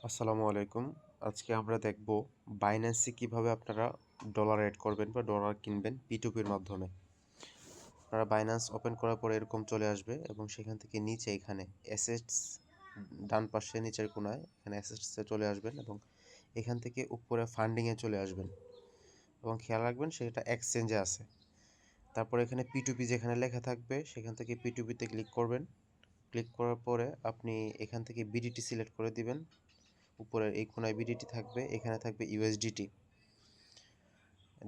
আসসালামু আলাইকুম। আজকে আমরা দেখব বাইন্যান্সে কিভাবে আপনারা ডলার এড করবেন বা ডলার কিনবেন P2P-র মাধ্যমে। আপনারা বাইন্যান্স ওপেন করার পরে এরকম চলে আসবে এবং সেখান থেকে নিচে এখানে অ্যাসেটস ডান পাশে নিচের কোণায় এখানে অ্যাসেটসে চলে আসবেন এবং এখান থেকে উপরে ফান্ডিংয়ে চলে আসবেন এবং খেয়াল রাখবেন সেটা এক্সচেঞ্জে আছে। তারপরে এখানে P2P যেখানে লেখা থাকবে সেখান থেকে P2P-তে ক্লিক করবেন। ক্লিক করার পরে আপনি এখান থেকে BDT সিলেক্ট করে দিবেন। উপরের এই কোণায় বিডিটি থাকবে, এখানে থাকবে ইউএসডিটি।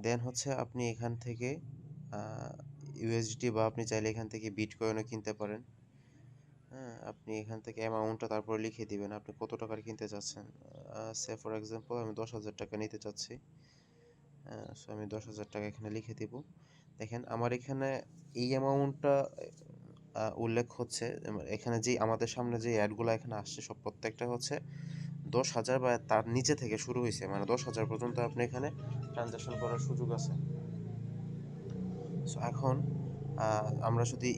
দেন হচ্ছে আপনি এখান থেকে ইউএসডিটি বা আপনি চাইলে এখান থেকে বিটকয়েনও কিনতে পারেন। হ্যাঁ, আপনি এখান থেকে অ্যামাউন্টটা তারপরে লিখে দিবেন আপনি কত টাকার কিনতে চাচ্ছেন। সে ফর এক্সাম্পল আমি 10,000 টাকা নিতে চাচ্ছি। সো আমি 10,000 টাকা এখানে লিখে দিব। দেখেন আমার এখানে এই অ্যামাউন্টটা উল্লেখ হচ্ছে, এখানে যে আমাদের সামনে যে অ্যাডগুলো এখানে আসছে সব প্রত্যেকটা হচ্ছে 10,000 বা তার নিচে থেকে শুরু হয়েছে, মানে 10,000 পর্যন্ত আপনি এখানে ট্রানজাকশন করার সুযোগ আছে। সো এখন আমরা যদি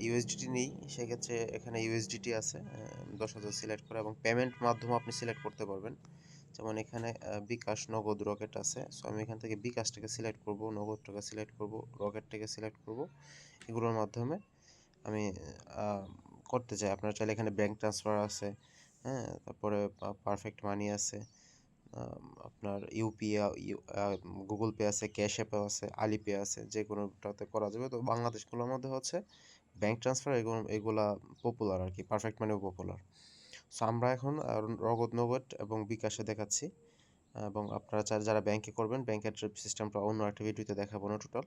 ইউএসডিটি নিই সেক্ষেত্রে এখানে ইউএসডিটি আছে 10,000 সিলেক্ট করা এবং পেমেন্ট মাধ্যম আপনি সিলেক্ট করতে পারবেন। যেমন এখানে বিকাশ, নগদ, রকেট আছে। সো আমি এখান থেকে বিকাশটাকে সিলেক্ট করব, নগদটাকে সিলেক্ট করব, রকেটটাকে সিলেক্ট করব। এগুলোর মাধ্যমে আমি করতে চাই। আপনারা চাইলে এখানে ব্যাংক ট্রান্সফার আছে, হ্যাঁ, তারপরে পারফেক্ট মানি আছে, আপনার গুগল পে আছে, ক্যাশ অ্যাপও আছে, আলিপে আছে, যে কোনোটাতে করা যাবে। তো বাংলাদেশগুলোর মধ্যে হচ্ছে ব্যাংক ট্রান্সফার এগুলা পপুলার আর কি, পারফেক্ট মানিও পপুলার। সো আমরা এখন নগদ এবং বিকাশে দেখাচ্ছি এবং আপনারা যারা ব্যাংকে করবেন ব্যাংকের সিস্টেমটা অন্য একটা ভিডিওতে দেখাবো না টোটাল।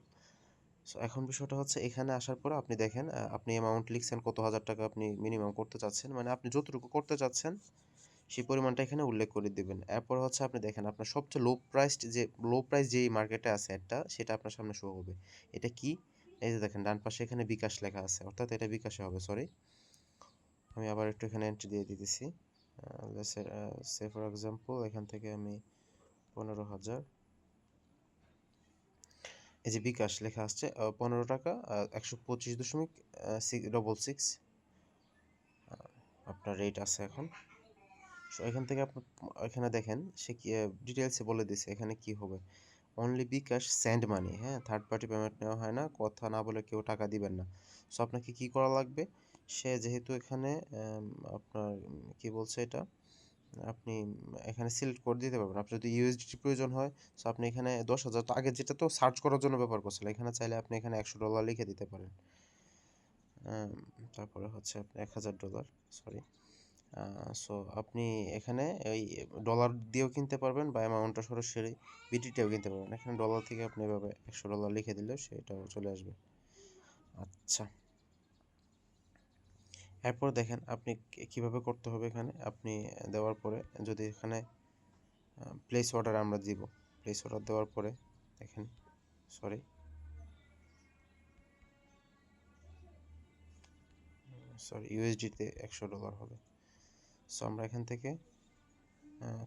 সো এখন বিষয়টা হচ্ছে এখানে আসার পরে আপনি দেখেন আপনি অ্যামাউন্ট লিখছেন কত হাজার টাকা আপনি মিনিমাম করতে চাচ্ছেন, মানে আপনি যতটুকু করতে চাচ্ছেন সেই পরিমাণটা এখানে উল্লেখ করে দিবেন। এরপর হচ্ছে আপনি দেখেন আপনার সবচেয়ে লো প্রাইস যেই মার্কেটে আছে একটা, সেটা আপনার সামনে শো হবে। এটা কি? এই যে দেখেন ডান পাশে এখানে বিকাশ লেখা আছে, অর্থাৎ এটা বিকাশে হবে। সরি, আমি আবার একটু এখানে এন্ট্রি দিয়ে দিতেছি। সে ফর এক্সাম্পল এখান থেকে আমি 15,000, এই যে বিকাশ লেখা আসছে 15 টাকা 125.66 আপনার রেট আছে এখন। সো এখান থেকে আপনি এখানে দেখেন সে কি ডিটেলসে বলে দিছে এখানে কি হবে। অনলি বিকাশ সেন্ড মানি, হ্যাঁ, থার্ড পার্টি পেমেন্ট নেওয়া হয় না, কথা না বলে কেউ টাকা দিবেন না। সো আপনাকে কি করা লাগবে, সে যেহেতু এখানে আপনার কি বলছে এটা, আপনি এখানে সিলেক্ট করে দিতে পারবেন। আপনার যদি ইউএসডিটি প্রয়োজন হয়, সো আপনি এখানে 10,000, তো আগে যেটা তো সার্চ করার জন্য ব্যবহার করছিলেন, এখানে চাইলে আপনি এখানে $100 লিখে দিতে পারেন। তারপরে হচ্ছে আপনি $1,000, সরি। সো আপনি এখানে এই ডলার দিয়েও কিনতে পারবেন বা অ্যামাউন্টটা সরাসরি বিটিতেও কিনতে পারবেন। এখানে ডলার থেকে আপনি এভাবে $100 লিখে দিলে সেটাও চলে আসবে। আচ্ছা, এরপর দেখেন আপনি কিভাবে করতে হবে। এখানে আপনি দেওয়ার পরে যদি এখানে প্লেস অর্ডার আমরা দিব, প্লেস অর্ডার দেওয়ার পরে দেখেন, সরি ইউএসডিতে $100 হবে। সো আমরা এখান থেকে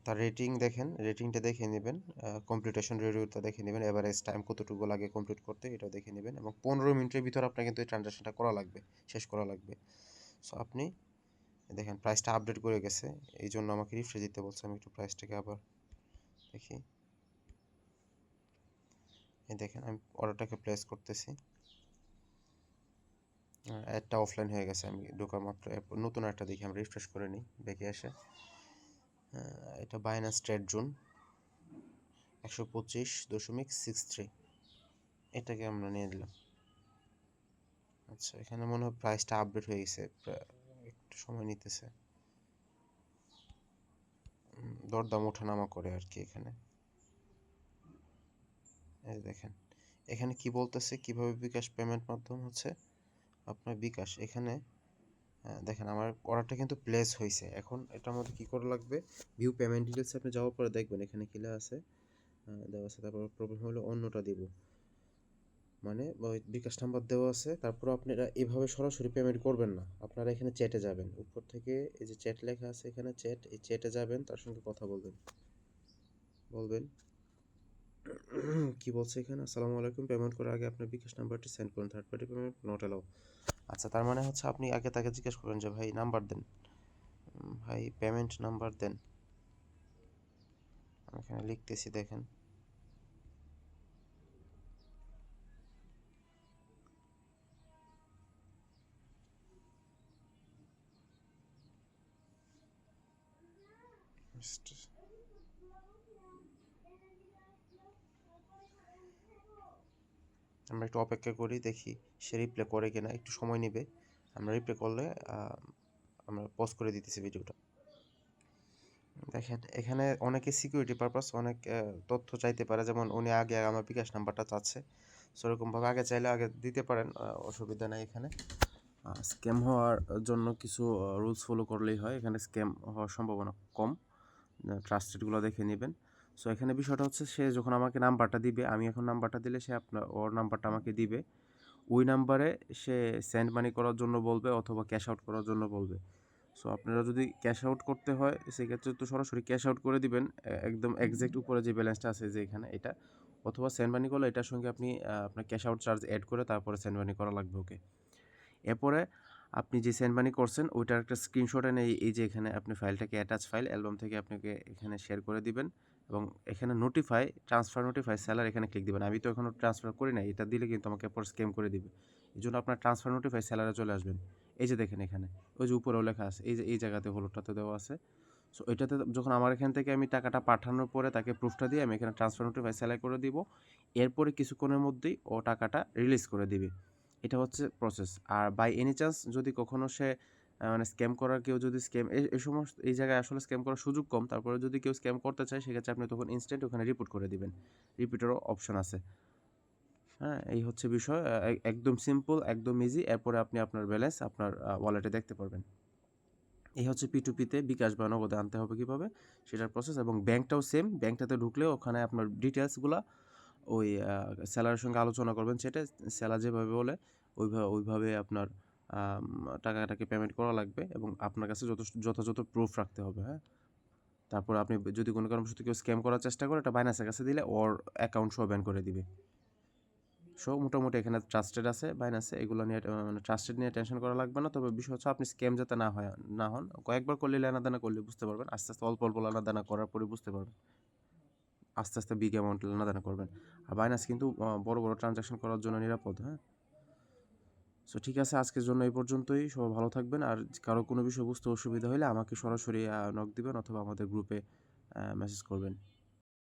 তার রেটিং দেখেন, রেটিংটা দেখে নেবেন, কমপ্লিটেশন রেডিওটা দেখে নেবেন, এভারেজ টাইম কতটুকু লাগে কমপ্লিট করতে এটাও দেখে নেবেন এবং 15 মিনিটের ভিতর আপনার কিন্তু এই ট্রানজাকশনটা করা লাগবে, শেষ করা লাগবে। সো আপনি দেখেন প্রাইসটা আপডেট করে গেছে, এই জন্য আমাকে রিফ্রেশ দিতে বলছে। আমি একটু প্রাইসটাকে আবার দেখি। এই দেখেন আমি অর্ডারটাকে প্লেস করতেছি, অ্যাডটা অফলাইন হয়ে গেছে। আমি ঢোকা মাত্র নতুন একটা দেখি, আমরা রিফ্রেশ করে নিই ব্যাকে এসে। এটা বাইন্যান্স ট্রেড জোন 125.63, এটাকে আমরা নিয়ে নিলাম। আচ্ছা, এখানে মনে হয় প্রাইসটা আপডেট হয়ে গেছে, একটু সময় নিতেছে, দরদাম ওঠানামা করে আর কি এখানে। এই দেখেন এখানে কি বলতেছে, কিভাবে বিকাশ পেমেন্ট মাধ্যম হচ্ছে আপনার বিকাশ। এখানে দেখেন আমার অর্ডারটা কিন্তু প্লেস হয়েছে। এখন এটার মধ্যে কি করা লাগবে, ভিউ পেমেন্ট ডিটেলস আপনি যাওয়ার পরে দেখবেন এখানে কি দেওয়া আছে, তারপর প্রবলেম হলো অন্যটা দিব, মানে ওই বিকাশ নাম্বার দেওয়া আছে। তারপর আপনারা এভাবে সরাসরি পেমেন্ট করবেন না, আপনারা এখানে চ্যাটে যাবেন, উপর থেকে এই যে চ্যাট লেখা আছে এখানে চ্যাট, এই চ্যাটে যাবেন, তার সঙ্গে কথা বলবেন। কি বলছে এখানে, আসসালামু আলাইকুম, পেমেন্ট করার আগে আপনার বিকাশ নাম্বারটি সেন্ড করুন, third party payment not allow. আচ্ছা, তার মানে হচ্ছে আপনি আগে তাকে জিজ্ঞেস করবেন যে ভাই নাম্বার দেন, ভাই পেমেন্ট নাম্বার দেন। এখানে লিখতেছি দেখেন। আমরা একটু অপেক্ষা করি, দেখি সে রিপ্লে করে কিনা, একটু সময় নেবে। আমরা রিপ্লে করলে আমরা পজ করে দিতেছি ভিডিওটা। দেখেন এখানে অনেকে সিকিউরিটি পারপাস অনেক তথ্য চাইতে পারে, যেমন উনি আগে আমার বিকাশ নাম্বারটা চাচ্ছে, সেরকমভাবে আগে চাইলে আগে দিতে পারেন, অসুবিধা নেই। এখানে স্ক্যাম হওয়ার জন্য কিছু রুলস ফলো করলেই হয়, এখানে স্ক্যাম হওয়ার সম্ভাবনা কম। ট্রাস্টেডগুলো দেখে নেবেন। সো এখানে বিষয়টা হচ্ছে, সে যখন আমাকে নাম্বারটা দিবে, আমি এখন নাম্বারটা দিলে সে ওর নাম্বারটা আমাকে দিবে, ওই নাম্বারে সে সেন্ড মানি করার জন্য বলবে অথবা ক্যাশ আউট করার জন্য বলবে। সো আপনারা যদি ক্যাশ আউট করতে হয় সেক্ষেত্রে তো সরাসরি ক্যাশ আউট করে দিবেন, একদম এক্স্যাক্ট উপরে যে ব্যালেন্সটা আছে যে এখানে এটা, অথবা সেন্ড মানি করলে এটার সঙ্গে আপনি আপনার ক্যাশ আউট চার্জ অ্যাড করে তারপরে সেন্ড মানি করা লাগবে। ওকে, এরপরে আপনি যে সেন্ড মানি করছেন ওইটার একটা স্ক্রিনশট এনে এই যে এখানে আপনি ফাইলটাকে অ্যাটাচ ফাইল অ্যালবাম থেকে আপনাকে এখানে শেয়ার করে দিবেন, এবং এখানে নোটিফাই ট্রান্সফার নোটিফাই সেলার এখানে ক্লিক দিবেন। আমি তো এখনও ট্রান্সফার করি নাই, এটা দিলে কিন্তু আমাকে পরে স্ক্যাম করে দিবে। এই জন্য আপনার ট্রান্সফার নোটিফাই সেলারে চলে আসবেন। এই যে দেখেন এখানে ওই যে উপরেও লেখা আছে, এই যে এই জায়গাতে হলুদটাতে দেওয়া আছে। সো এটাতে যখন আমার এখান থেকে আমি টাকাটা পাঠানোর পরে তাকে প্রুফটা দিয়ে আমি এখানে ট্রান্সফার নোটিফাই সেলাই করে দিব, এরপরে কিছুক্ষণের মধ্যেই ও টাকাটা রিলিজ করে দিবে। এটা হচ্ছে প্রসেস। আর বাই এনি চান্স যদি কখনো সে মানে স্ক্যাম করার কেউ যদি স্ক্যাম এই সমস্ত এই জায়গায় আসলে স্ক্যাম করার সুযোগ কম, তারপরে যদি কেউ স্ক্যাম করতে চায় সেক্ষেত্রে আপনি তখন ইনস্ট্যান্ট ওখানে রিপোর্ট করে দিবেন, রিপিটেরও অপশন আছে। হ্যাঁ, এই হচ্ছে বিষয়, একদম সিম্পল, একদম ইজি। এরপরে আপনি আপনার ব্যালেন্স আপনার ওয়ালেটে দেখতে পারবেন। এই হচ্ছে P2P-তে বিকাশ বা নগদে আনতে হবে কীভাবে সেটার প্রসেস, এবং ব্যাংকটাও সেম। ব্যাংকটাতে ঢুকলেও ওখানে আপনার ডিটেলসগুলো ওই সেলারের সঙ্গে আলোচনা করবেন, সেটা সেলার যেভাবে বলে ওইভাবে আপনার টাকাটাকে পেমেন্ট করা লাগবে, এবং আপনার কাছে যথাযথ প্রুফ রাখতে হবে। হ্যাঁ, তারপর আপনি যদি কোনো কারণবশত কেউ স্ক্যাম করার চেষ্টা করে, এটা বাইনান্সের কাছে দিলে ওর অ্যাকাউন্ট সহ ব্যান করে দিবে। সো মোটামুটি এখানে ট্রাস্টেড আছে বাইনান্সে, এগুলো নিয়ে মানে ট্রাস্টেড নিয়ে টেনশন করা লাগবে না। তবে বিষয় হচ্ছে আপনি স্ক্যাম যাতে না হন, কয়েকবার করলে লেনাদেনা করলে বুঝতে পারবেন, আস্তে আস্তে অল্প অল্প লেনাদেনা করার পরে বুঝতে পারবেন, আস্তে আস্তে বিগ অ্যামাউন্ট লেনাদেনা করবেন। আর বাইনান্স কিন্তু বড় বড় ট্রানজাকশন করার জন্য নিরাপদ। হ্যাঁ, সো ঠিক আছে, আজকের জন্য এই পর্যন্তই। সবাই ভালো থাকবেন। আর কারো কোনো বিষয় বুঝতে অসুবিধা হলে আমাকে সরাসরি নক দিবেন অথবা আমাদের গ্রুপে মেসেজ করবেন।